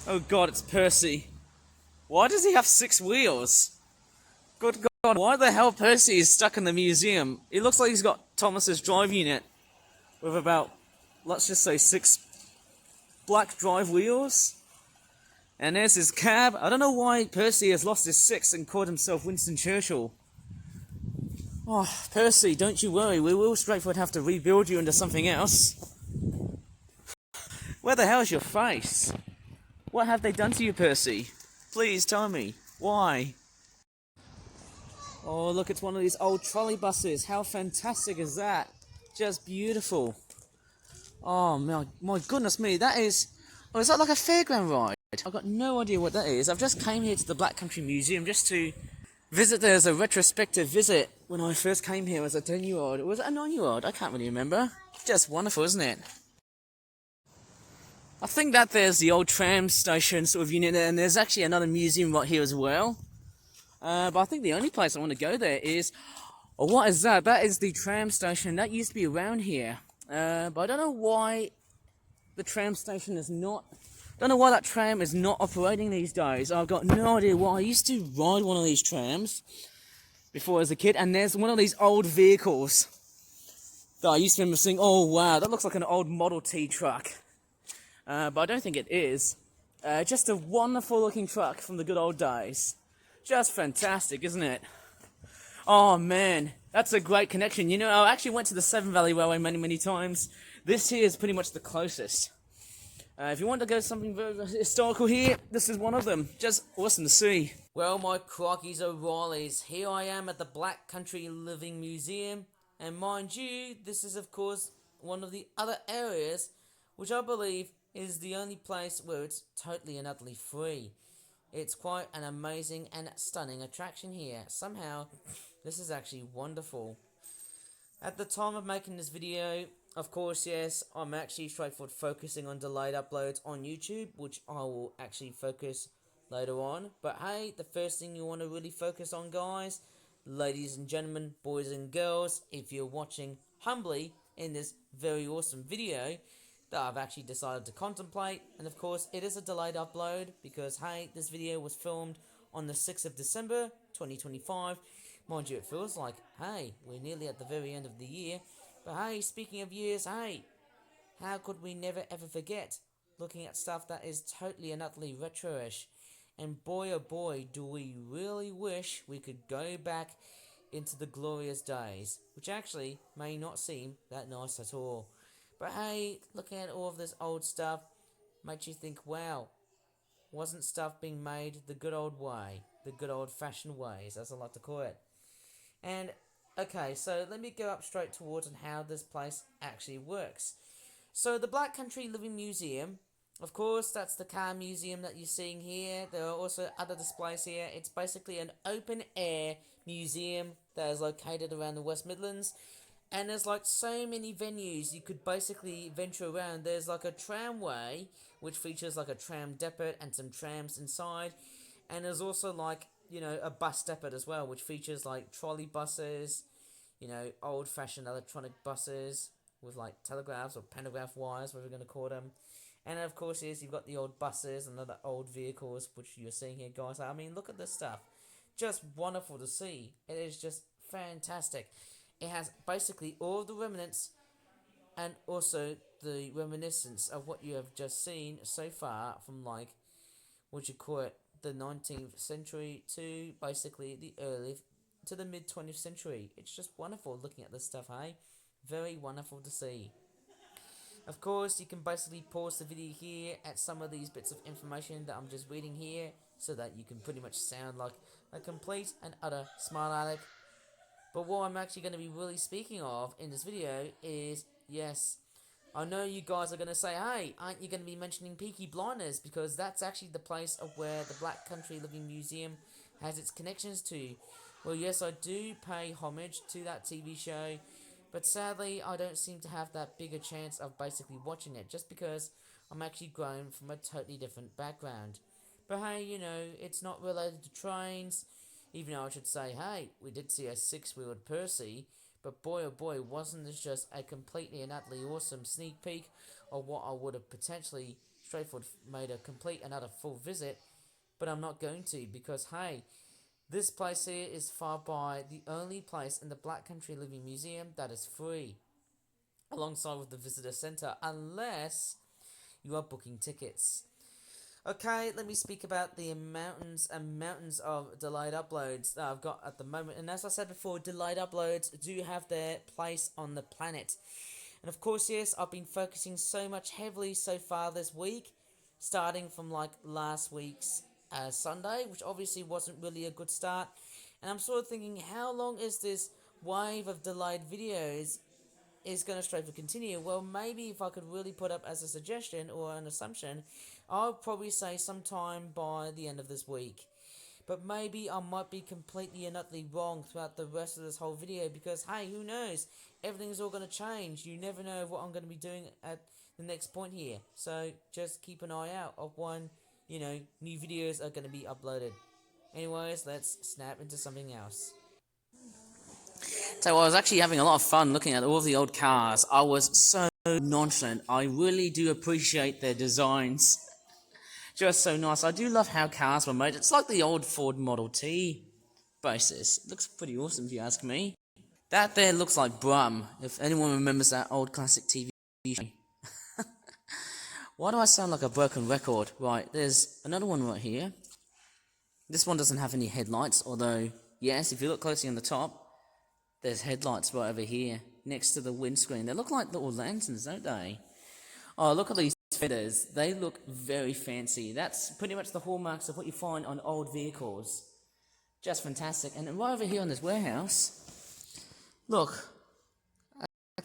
Oh god, it's Percy. Why does he have 6 wheels? Good god, why the hell Percy is stuck in the museum? It looks like he's got Thomas's drive unit with about, let's just say, 6 black drive wheels. And there's his cab. I don't know why Percy has lost his 6 and called himself Winston Churchill. Oh, Percy, don't you worry, we will straightforward have to rebuild you into something else. Where the hell's your face? What have they done to you, Percy? Please tell me. Why? Oh, look, it's one of these old trolley buses. How fantastic is that? Just beautiful. Oh, my goodness me, that is... Oh, is that like a fairground ride? I've got no idea what that is. I've just came here to the Black Country Museum just to visit there as a retrospective visit when I first came here as a 10-year-old. Was it a 9-year-old? I can't really remember. Just wonderful, isn't it? I think that there's the old tram station sort of unit there, and there's actually another museum right here as well. But I think the only place I want to go there is... Oh, what is that? That is the tram station. That used to be around here. But I don't know why the tram station is not... Don't know why that tram is not operating these days. I've got no idea why. I used to ride one of these trams before as a kid, and there's one of these old vehicles that I used to remember seeing. Oh wow, that looks like an old Model T truck. But I don't think it is. Just a wonderful looking truck from the good old days. Just fantastic, isn't it? Oh man, that's a great connection. You know, I actually went to the Severn Valley Railway many times. This here is pretty much the closest. If you want to go to something very historical here, this is one of them. Just awesome to see. Well, my crockies O'Reillys, here I am at the Black Country Living Museum. And mind you, this is of course one of the other areas which I believe is the only place where it's totally and utterly free. It's quite an amazing and stunning attraction here. Somehow, this is actually wonderful. At the time of making this video, of course, yes, I'm actually straightforward focusing on delayed uploads on YouTube, which I will actually focus later on. But hey, the first thing you want to really focus on, guys, ladies and gentlemen, boys and girls, if you're watching humbly in this very awesome video that I've actually decided to contemplate, and of course, it is a delayed upload because, hey, this video was filmed on the 6th of December, 2025. Mind you, it feels like, hey, we're nearly at the very end of the year. But hey, speaking of years, hey, how could we never ever forget looking at stuff that is totally and utterly retro-ish? And boy oh boy, do we really wish we could go back into the glorious days, which actually may not seem that nice at all. But hey, looking at all of this old stuff makes you think, wow, wasn't stuff being made the good old way, the good old fashioned ways, as I like to call it. And okay, so let me go up straight towards and how this place actually works. So the Black Country Living Museum, of course, that's the car museum that you're seeing here. There are also other displays here. It's basically an open air museum that is located around the West Midlands. And there's like so many venues you could basically venture around. There's like a tramway, which features like a tram depot and some trams inside. And there's also like, you know, a bus depot as well, which features like trolley buses, you know, old fashioned electronic buses with like telegraphs or pantograph wires, whatever we're going to call them. And of course, yes, you've got the old buses and other old vehicles, which you're seeing here, guys. I mean, look at this stuff. Just wonderful to see. It is just fantastic. It has basically all the remnants and also the reminiscence of what you have just seen so far from like, what you call it, the 19th century to basically the early to the mid 20th century. It's just wonderful looking at this stuff, hey? Very wonderful to see. Of course, you can basically pause the video here at some of these bits of information that I'm just reading here so that you can pretty much sound like a complete and utter smart aleck. But what I'm actually going to be really speaking of in this video is, yes, I know you guys are going to say, hey, aren't you going to be mentioning Peaky Blinders? Because that's actually the place of where the Black Country Living Museum has its connections to. Well, yes, I do pay homage to that TV show, but sadly, I don't seem to have that bigger chance of basically watching it, just because I'm actually grown from a totally different background. But hey, you know, it's not related to trains, even though I should say, hey, we did see a six-wheeled Percy, but boy oh boy, wasn't this just a completely and utterly awesome sneak peek of what I would have potentially straightforward made a complete and utter full visit, but I'm not going to because, hey, this place here is far by the only place in the Black Country Living Museum that is free, alongside with the visitor centre, unless you are booking tickets. Okay, let me speak about the mountains and mountains of delayed uploads that I've got at the moment. And as I said before, delayed uploads do have their place on the planet. And of course, yes, I've been focusing so much heavily so far this week, starting from like last week's Sunday, which obviously wasn't really a good start. And I'm sort of thinking, how long is this wave of delayed videos is going to straight for continue? Well, maybe if I could really put up as a suggestion or an assumption, I'll probably say sometime by the end of this week. But maybe I might be completely and utterly wrong throughout the rest of this whole video because, hey, who knows? Everything's all going to change. You never know what I'm going to be doing at the next point here. So just keep an eye out of when, new videos are going to be uploaded. Anyways, let's snap into something else. So I was actually having a lot of fun looking at all of the old cars. I was so nonchalant. I really do appreciate their designs. Just so nice. I do love how cars were made. It's like the old Ford Model T basis. It looks pretty awesome if you ask me. That there looks like Brum, if anyone remembers that old classic TV show. Why do I sound like a broken record? Right, there's another one right here. This one doesn't have any headlights, although, yes, if you look closely on the top, there's headlights right over here, next to the windscreen. They look like little lanterns, don't they? Oh, look at these feathers. They look very fancy. That's pretty much the hallmarks of what you find on old vehicles. Just fantastic. And right over here on this warehouse, look.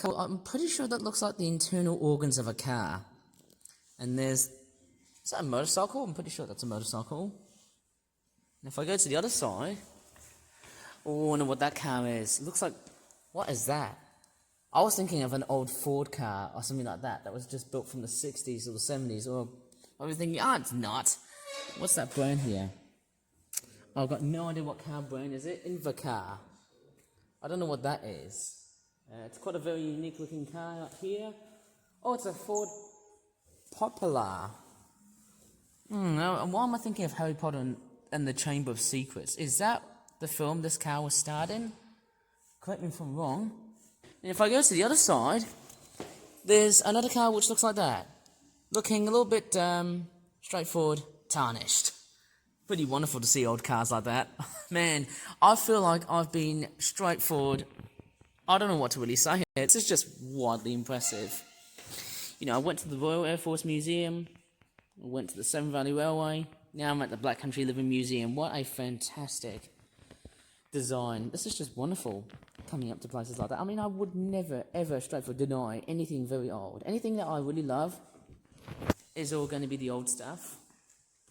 I'm pretty sure that looks like the internal organs of a car. And is that a motorcycle? I'm pretty sure that's a motorcycle. And if I go to the other side, I wonder what that car is. It looks like, what is that? I was thinking of an old Ford car or something like that was just built from the 60s or the 70s. Or I was thinking, it's not. What's that brand here? I've got no idea what car brand is it. Invacar. I don't know what that is. It's quite a very unique looking car up here. Oh, it's a Ford Popular. Why am I thinking of Harry Potter and the Chamber of Secrets? Is that the film this car was starred in? Correct me if I'm wrong. And if I go to the other side, there's another car which looks like that. Looking a little bit straightforward, tarnished. Pretty wonderful to see old cars like that. Man, I feel like I've been straightforward. I don't know what to really say. It's just wildly impressive. I went to the Royal Air Force Museum. I went to the Severn Valley Railway. Now I'm at the Black Country Living Museum. What a fantastic design. This is just wonderful, coming up to places like that. I mean, I would never, ever straightforward deny anything very old. Anything that I really love is all going to be the old stuff.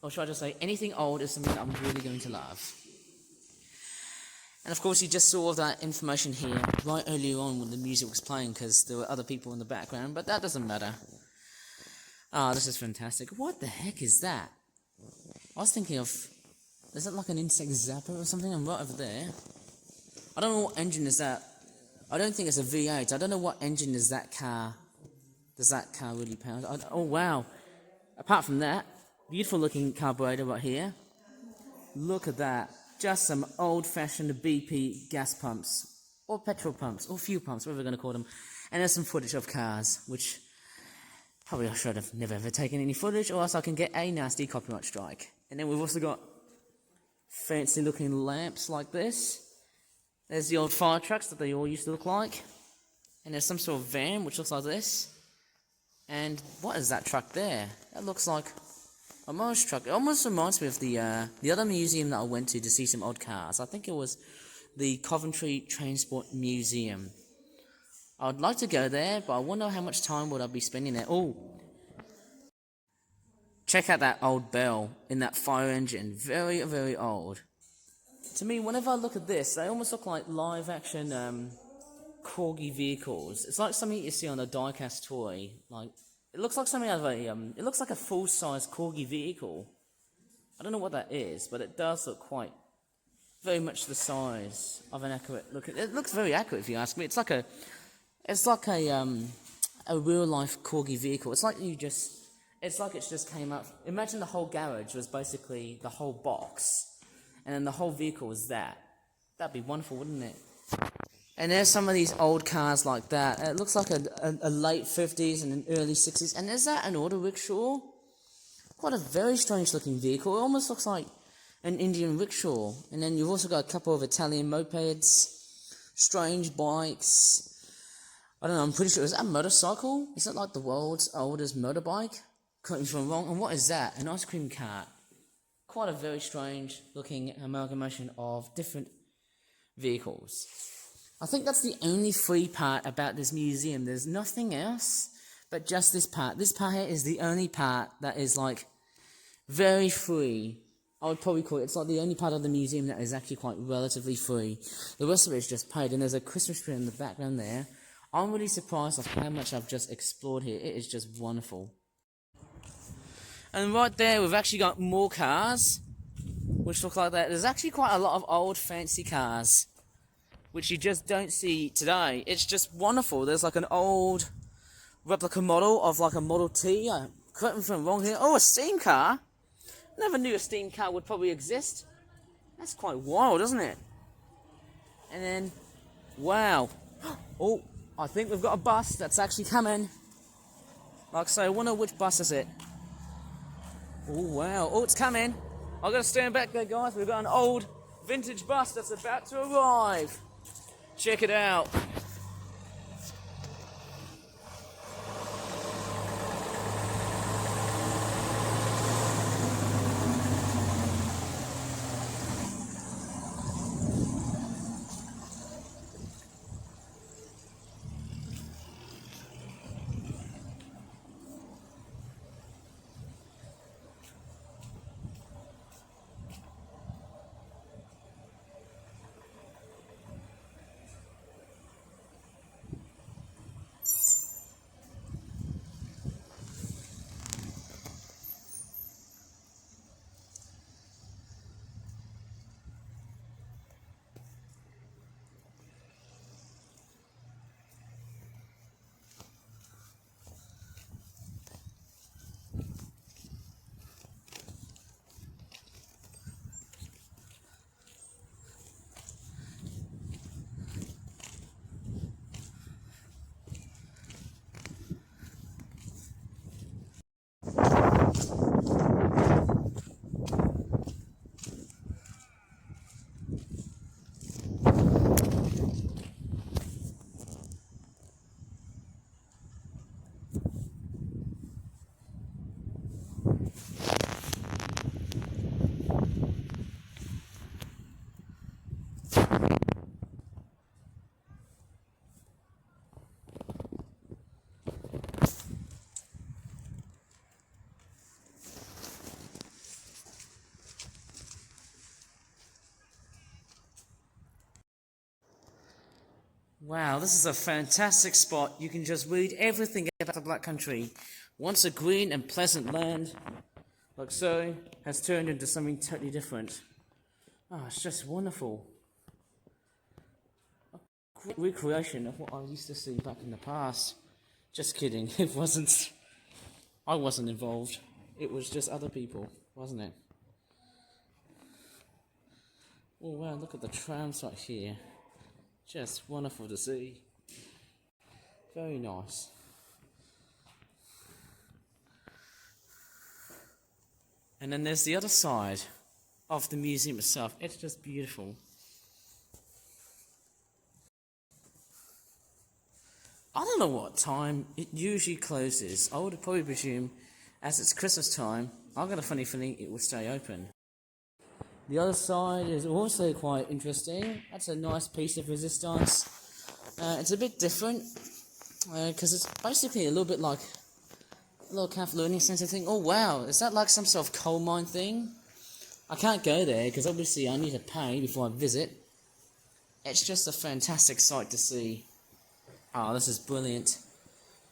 Or should I just say, anything old is something that I'm really going to love. And of course, you just saw that information here right earlier on when the music was playing because there were other people in the background, but that doesn't matter. This is fantastic. What the heck is that? I was thinking of, is it like an insect zapper or something? I'm right over there. I don't know what engine is that. I don't think it's a V8. I don't know what engine does that car really power. Oh, wow. Apart from that, beautiful looking carburetor right here. Look at that. Just some old-fashioned BP gas pumps, or petrol pumps, or fuel pumps, whatever we're going to call them. And there's some footage of cars, which probably I should have never ever taken any footage, or else I can get a nasty copyright strike. And then we've also got fancy-looking lamps like this. There's the old fire trucks that they all used to look like. And there's some sort of van, which looks like this. And what is that truck there? That looks like a Morris truck. It almost reminds me of the other museum that I went to see some old cars. I think it was the Coventry Transport Museum. I would like to go there, but I wonder how much time would I be spending there. Oh, check out that old bell in that fire engine. Very, very old. To me, whenever I look at this, they almost look like live-action corgi vehicles. It's like something you see on a die-cast toy. Like, it looks like something out of it looks like a full-size corgi vehicle. I don't know what that is, but it does look very much the size of an accurate look. It looks very accurate if you ask me. It's like a real-life corgi vehicle. It's like It's like it's just came up. Imagine the whole garage was basically the whole box, and then the whole vehicle was that. That'd be wonderful, wouldn't it? And there's some of these old cars like that. It looks like a late 50s and an early 60s. And is that an auto rickshaw? Quite a very strange looking vehicle. It almost looks like an Indian rickshaw. And then you've also got a couple of Italian mopeds, strange bikes. I don't know, I'm pretty sure, is that a motorcycle? Is that like the world's oldest motorbike? Correct me if I'm wrong. And what is that? An ice cream cart. Quite a very strange looking amalgamation of different vehicles. I think that's the only free part about this museum. There's nothing else but just this part. This part here is the only part that is like very free. I would probably call it, it's like the only part of the museum that is actually quite relatively free. The rest of it is just paid, and there's a Christmas tree in the background there. I'm really surprised of how much I've just explored here. It is just wonderful. And right there, we've actually got more cars, which look like that. There's actually quite a lot of old fancy cars, which you just don't see today. It's just wonderful. There's like an old replica model of like a Model T. Correct me if I'm wrong here. Oh, a steam car. Never knew a steam car would probably exist. That's quite wild, isn't it? And then, wow. Oh, I think we've got a bus that's actually coming. Like I say, I wonder which bus is it. Oh, wow. Oh, it's coming. I've got to stand back there, guys. We've got an old vintage bus that's about to arrive. Check it out. Wow, this is a fantastic spot. You can just read everything about the Black Country. Once a green and pleasant land, like so, has turned into something totally different. Oh, it's just wonderful. A great recreation of what I used to see back in the past. Just kidding, it wasn't. I wasn't involved. It was just other people, wasn't it? Oh wow, look at the trams right here. Just wonderful to see. Very nice. And then there's the other side of the museum itself. It's just beautiful. I don't know what time it usually closes. I would probably presume, as it's Christmas time, I've got a funny feeling it will stay open. The other side is also quite interesting. That's a nice piece of resistance. It's a bit different, because it's basically a little bit like a little Cavallini Centre thing. Oh wow, is that like some sort of coal mine thing? I can't go there, because obviously I need to pay before I visit. It's just a fantastic sight to see. Oh, this is brilliant.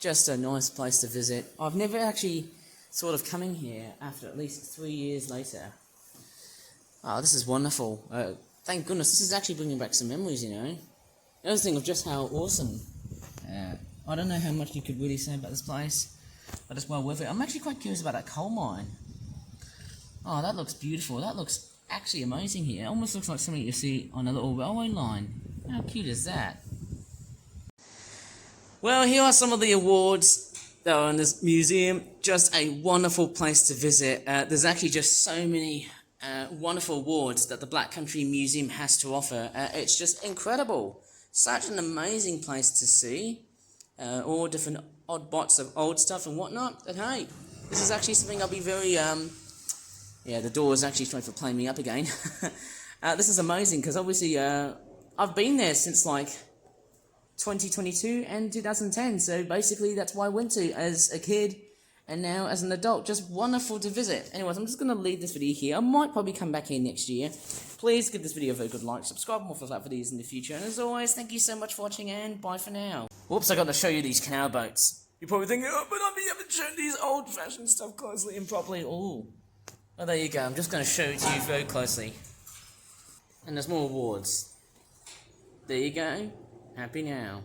Just a nice place to visit. I've never actually thought of coming here after at least 3 years later. Oh, this is wonderful. Thank goodness, this is actually bringing back some memories, you know. Another thing of just how awesome. I don't know how much you could really say about this place. but it's well worth it. I'm actually quite curious about that coal mine. Oh, that looks beautiful. That looks actually amazing here. It almost looks like something you see on a little railway line. How cute is that? Well, here are some of the awards that are in this museum. Just a wonderful place to visit. There's actually just so many wonderful awards that the Black Country Museum has to offer. It's just incredible. Such an amazing place to see. All different odd bots of old stuff and whatnot. And hey, this is actually something I'll be very... Yeah, the door is actually trying to play me up again. This is amazing because obviously I've been there since like 2022 and 2010. So basically that's why I went to as a kid and now as an adult. Just wonderful to visit. Anyways, I'm just going to leave this video here. I might probably come back here next year. Please give this video a very good like. Subscribe more for that videos in the future. And as always, thank you so much for watching and bye for now. Whoops, I got to show you these canal boats. You're probably thinking, oh, but I haven't shown these old-fashioned stuff closely and properly. Oh. Oh, there you go. I'm just going to show it to you very closely. And there's more awards. There you go. Happy now.